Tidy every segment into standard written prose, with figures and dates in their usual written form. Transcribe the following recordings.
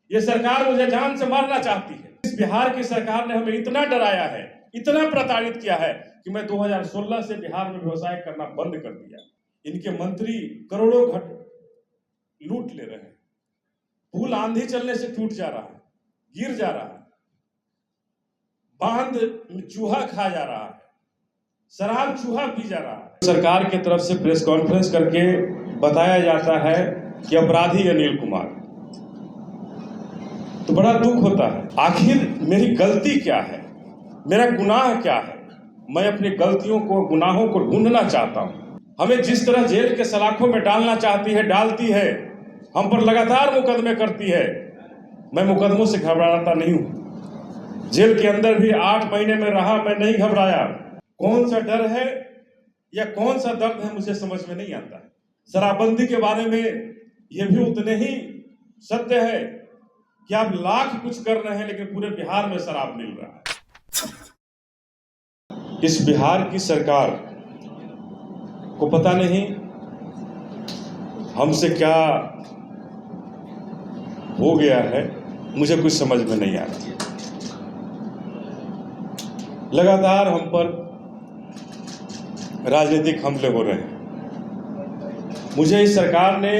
ये सरकार मुझे जान से मारना चाहती है। इस बिहार की सरकार ने हमें इतना डराया है, इतना प्रताड़ित किया है कि मैं 2016 से बिहार में व्यवसाय करना बंद कर दिया। इनके मंत्री करोड़ों घट लूट ले रहे हैं। पुल आंधी चलने से टूट जा रहा है, गिर जा रहा है, बांध में चूहा खा जा रहा है, शराब चूहा पी जा रहा है। सरकार की तरफ से प्रेस कॉन्फ्रेंस करके बताया जाता है कि अपराधी अनिल कुमार, तो बड़ा दुख होता है। आखिर मेरी गलती क्या है, मेरा गुनाह क्या है? मैं अपनी गलतियों को, गुनाहों को ढूंढना चाहता हूं। हमें जिस तरह जेल के सलाखों में डालना चाहती है, डालती है, हम पर लगातार मुकदमे करती है। मैं मुकदमों से घबराता नहीं हूं। जेल के अंदर भी 8 महीने में रहा, मैं नहीं घबराया। कौन सा डर है या कौन सा दर्द है, मुझे समझ में नहीं आता है। शराबबंदी के बारे में यह भी उतने ही सत्य है कि आप लाख कुछ कर रहे हैं, लेकिन पूरे बिहार में शराब मिल रहा है। इस बिहार की सरकार को पता नहीं हमसे क्या हो गया है, मुझे कुछ समझ में नहीं आ रहा। लगातार हम पर राजनीतिक हमले हो रहे हैं। मुझे इस सरकार ने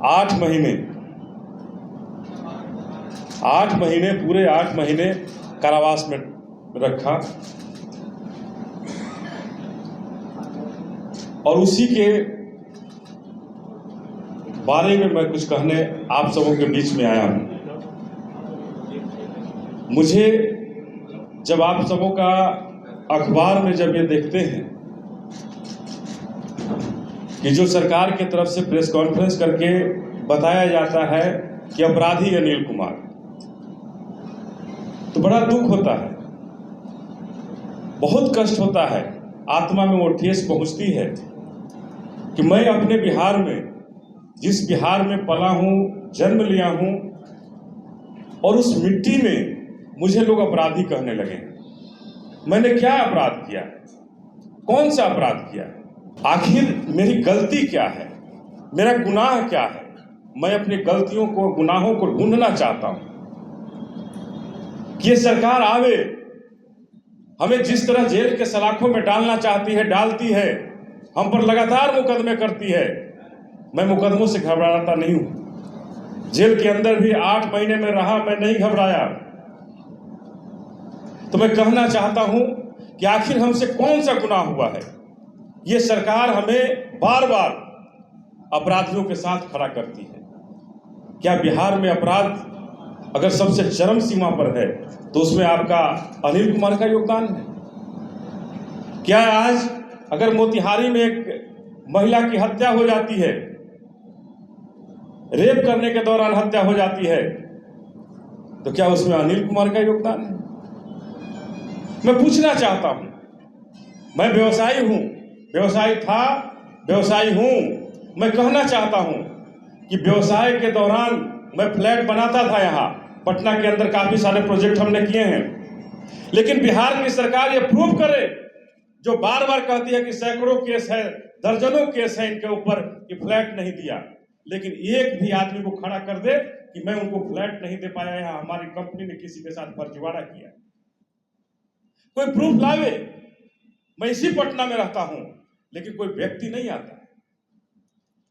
8 महीने पूरे 8 महीने कारावास में रखा, और उसी के बारे में मैं कुछ कहने आप सबों के बीच में आया हूं। मुझे जब आप सबों का अखबार में जब ये देखते हैं कि जो सरकार की तरफ से प्रेस कॉन्फ्रेंस करके बताया जाता है कि अपराधी अनिल कुमार, तो बड़ा दुख होता है, बहुत कष्ट होता है, आत्मा में वो ठेस पहुंचती है कि मैं अपने बिहार में, जिस बिहार में पला हूं, जन्म लिया हूं, और उस मिट्टी में मुझे लोग अपराधी कहने लगे। मैंने क्या अपराध किया है? कौन सा अपराध किया है? आखिर मेरी गलती क्या है, मेरा गुनाह क्या है? मैं अपनी गलतियों को, गुनाहों को ढूंढना चाहता हूं कि ये सरकार आवे, हमें जिस तरह जेल के सलाखों में डालना चाहती है, डालती है, हम पर लगातार मुकदमे करती है। मैं मुकदमों से घबराता नहीं हूं। जेल के अंदर भी 8 महीने में रहा, मैं नहीं घबराया। तो मैं कहना चाहता हूं कि आखिर हमसे कौन सा गुनाह हुआ है? ये सरकार हमें बार बार अपराधियों के साथ खड़ा करती है। क्या बिहार में अपराध अगर सबसे चरम सीमा पर है, तो उसमें आपका अनिल कुमार का योगदान है? क्या आज अगर मोतिहारी में एक महिला की हत्या हो जाती है, रेप करने के दौरान हत्या हो जाती है, तो क्या उसमें अनिल कुमार का योगदान है? मैं पूछना चाहता हूं। मैं व्यवसायी हूं, व्यवसायी था, व्यवसायी हूं। मैं कहना चाहता हूं कि व्यवसाय के दौरान मैं फ्लैट बनाता था। यहाँ पटना के अंदर काफी सारे प्रोजेक्ट हमने किए हैं, लेकिन बिहार की सरकार ये प्रूव करे, जो बार बार कहती है कि सैकड़ों केस है, दर्जनों केस है इनके ऊपर कि फ्लैट नहीं दिया, लेकिन एक भी आदमी को खड़ा कर दे कि मैं उनको फ्लैट नहीं दे पाया, यहाँ हमारी कंपनी ने किसी के साथ फर्जीवाड़ा किया। कोई प्रूफ लावे। मैं इसी पटना में रहता हूं, लेकिन कोई व्यक्ति नहीं आता,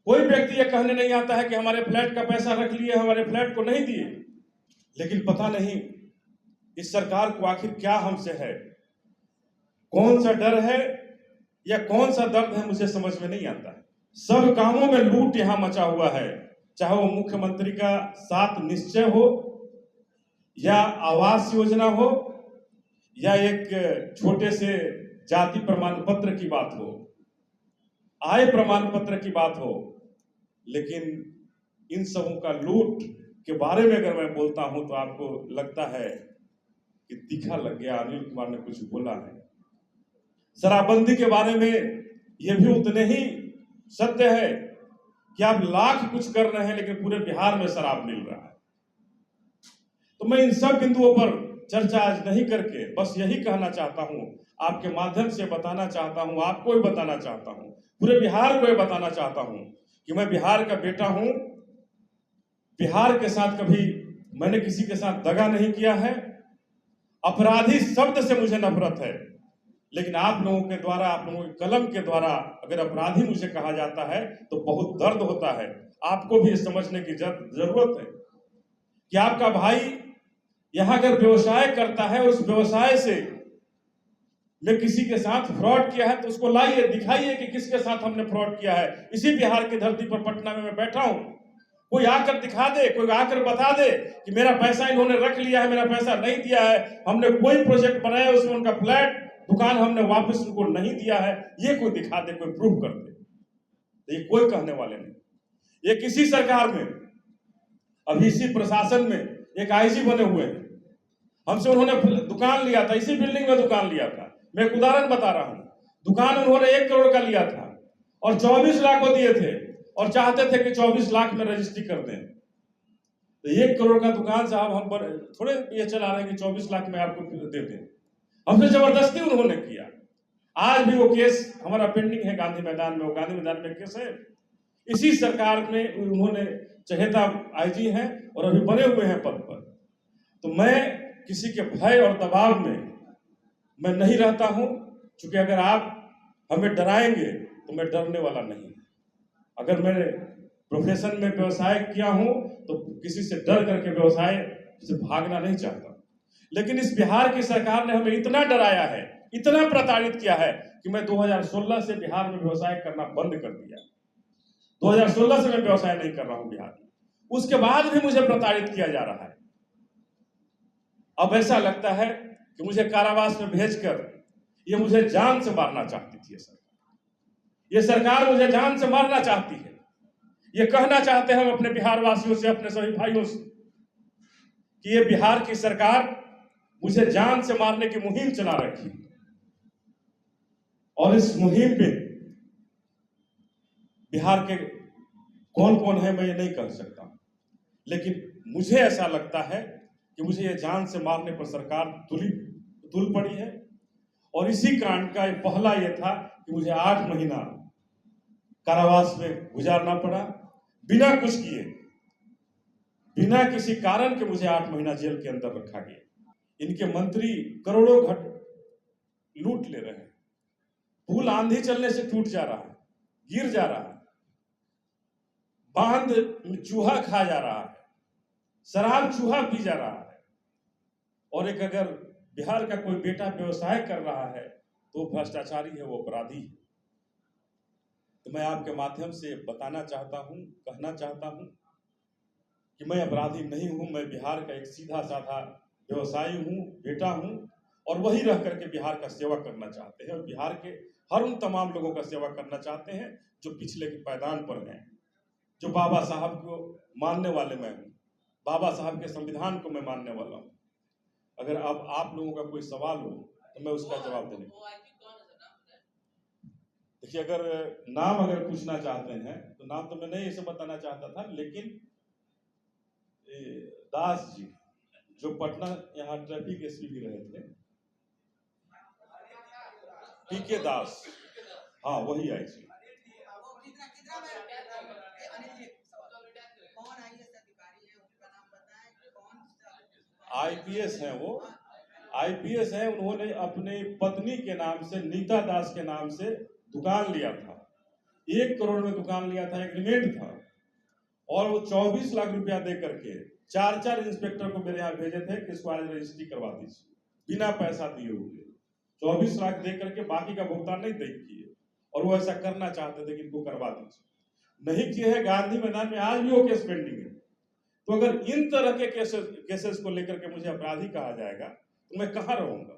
कोई व्यक्ति यह कहने नहीं आता है कि हमारे फ्लैट का पैसा रख लिए, हमारे फ्लैट को नहीं दिए। लेकिन पता नहीं इस सरकार को आखिर क्या हमसे है, कौन सा डर है या कौन सा दर्द है, मुझे समझ में नहीं आता है। सब कामों में लूट यहां मचा हुआ है, चाहे वो मुख्यमंत्री का 7 निश्चय हो, या आवास योजना हो, या एक छोटे से जाति प्रमाण पत्र की बात हो, आय प्रमाण पत्र की बात हो। लेकिन इन सबों का लूट के बारे में अगर मैं बोलता हूं तो आपको लगता है कि तीखा लग गया, अनिल कुमार ने कुछ बोला है। शराबबंदी के बारे में यह भी उतने ही सत्य है कि आप लाख कुछ कर रहे हैं, लेकिन पूरे बिहार में शराब मिल रहा है। तो मैं इन सब बिंदुओं पर चर्चा आज नहीं करके बस यही कहना चाहता हूं, आपके माध्यम से बताना चाहता हूं, आपको भी बताना चाहता हूं, पूरे बिहार को ये बताना चाहता हूं कि मैं बिहार का बेटा हूं, बिहार के साथ कभी मैंने किसी के साथ दगा नहीं किया है। अपराधी शब्द से मुझे नफरत है, लेकिन आप लोगों के द्वारा, आप लोगों के कलम के द्वारा अगर अपराधी मुझे कहा जाता है तो बहुत दर्द होता है। आपको भी समझने की जरूरत है कि आपका भाई यहां अगर व्यवसाय करता है, उस व्यवसाय से में किसी के साथ फ्रॉड किया है तो उसको लाइए, दिखाइए कि किसके साथ हमने फ्रॉड किया है। इसी बिहार की धरती पर पटना में मैं बैठा हूं, कोई आकर दिखा दे, कोई आकर बता दे कि मेरा पैसा इन्होंने रख लिया है, मेरा पैसा नहीं दिया है, हमने कोई प्रोजेक्ट बनाया उसमें उनका फ्लैट दुकान हमने वापस उनको नहीं दिया है, ये कोई दिखा दे, कोई प्रूफ कर दे, तो ये कोई कहने वाले नहीं। ये किसी सरकार में, अभी इसी प्रशासन में एक आईजी बने हुए हैं, हमसे उन्होंने दुकान लिया था, इसी बिल्डिंग में दुकान लिया था। मैं एक उदाहरण बता रहा हूं, दुकान उन्होंने 1 करोड़ का लिया था और 24 लाख को दिए थे और चाहते थे कि 24 लाख में रजिस्ट्री कर दें। तो 1 करोड़ का दुकान साहब हम पर थोड़े ये चला रहे हैं कि 24 लाख में आपको दे दें, हमसे जबरदस्ती उन्होंने किया। आज भी वो केस हमारा पेंडिंग है गांधी मैदान में, वो गांधी मैदान में केस है। इसी सरकार में उन्होंने चहेता आईजी हैं और अभी बने हुए हैं पद पर। तो मैं किसी के भय और दबाव में मैं नहीं रहता हूं, क्योंकि अगर आप हमें डराएंगे तो मैं डरने वाला नहीं। अगर मैंने प्रोफेशन में व्यवसाय किया हूं तो किसी से डर करके व्यवसाय से भागना नहीं चाहता, लेकिन इस बिहार की सरकार ने हमें इतना डराया है, इतना प्रताड़ित किया है कि मैं 2016 से बिहार में व्यवसाय करना बंद कर दिया। 2016 से मैं व्यवसाय नहीं कर रहा हूं बिहार में, उसके बाद भी मुझे प्रताड़ित किया जा रहा है। अब ऐसा लगता है कि मुझे कारावास में भेजकर ये मुझे जान से मारना चाहती थी। ये सरकार मुझे जान से मारना चाहती है। ये कहना चाहते हैं हम अपने बिहार वासियों से, अपने सभी भाइयों से, कि ये बिहार की सरकार मुझे जान से मारने की मुहिम चला रखी, और इस मुहिम में बिहार के कौन कौन है मैं ये नहीं कह सकता, लेकिन मुझे ऐसा लगता है कि मुझे ये जान से मारने पर सरकार तुल पड़ी है। और इसी कांड का पहला ये था कि मुझे 8 महीना कारावास में गुजारना पड़ा, बिना कुछ किए, बिना किसी कारण के मुझे 8 महीना जेल के अंदर रखा गया। इनके मंत्री करोड़ों घट लूट ले रहे हैं, पुल आंधी चलने से टूट जा रहा है, गिर जा रहा है, बांध में चूहा खा जा रहा है, शराब चूहा पी जा रहा है, और एक अगर बिहार का कोई बेटा व्यवसाय कर रहा है तो भ्रष्टाचारी है, वो अपराधी है। तो मैं आपके माध्यम से बताना चाहता हूं, कहना चाहता हूं कि मैं अपराधी नहीं हूं। मैं बिहार का एक सीधा साधा व्यवसायी हूं, बेटा हूं, और वही रह करके बिहार का सेवा करना चाहते हैं, और बिहार के हर उन तमाम लोगों का सेवा करना चाहते हैं जो पिछले के पायदान पर हैं, जो बाबा साहब को मानने वाले मैं हूं, बाबा साहब के संविधान को मैं मानने वाला हूं। अगर अब आप लोगों का कोई सवाल हो तो मैं उसका जवाब देने। देखिए, अगर नाम पूछना चाहते हैं तो नाम तो मैं नहीं ऐसे बताना चाहता था, लेकिन दास जी जो पटना यहाँ ट्रैफिक एसपी भी रहे थे, पीके दास, हाँ वही आई जी। आईपीएस हैं, वो आईपीएस हैं। उन्होंने अपने पत्नी के नाम से, नीता दास के नाम से दुकान लिया था, 1 करोड़ में दुकान लिया था, एग्रीमेंट था, और वो 24 लाख रुपया दे करके 4 इंस्पेक्टर को मेरे यहाँ भेजे थे कि इसको आज रजिस्ट्री करवा दीजिए, बिना पैसा दिए हुए 24 लाख दे करके, बाकी का भुगतान नहीं दे किए, और वो ऐसा करना चाहते थे कि इनको करवा दीजिए, नहीं किए हैं। गांधी मैदान में आज भी वो केस पेंडिंग है। तो अगर इन तरह के केसेस को लेकर के मुझे अपराधी कहा जाएगा तो मैं कहाँ रहूंगा।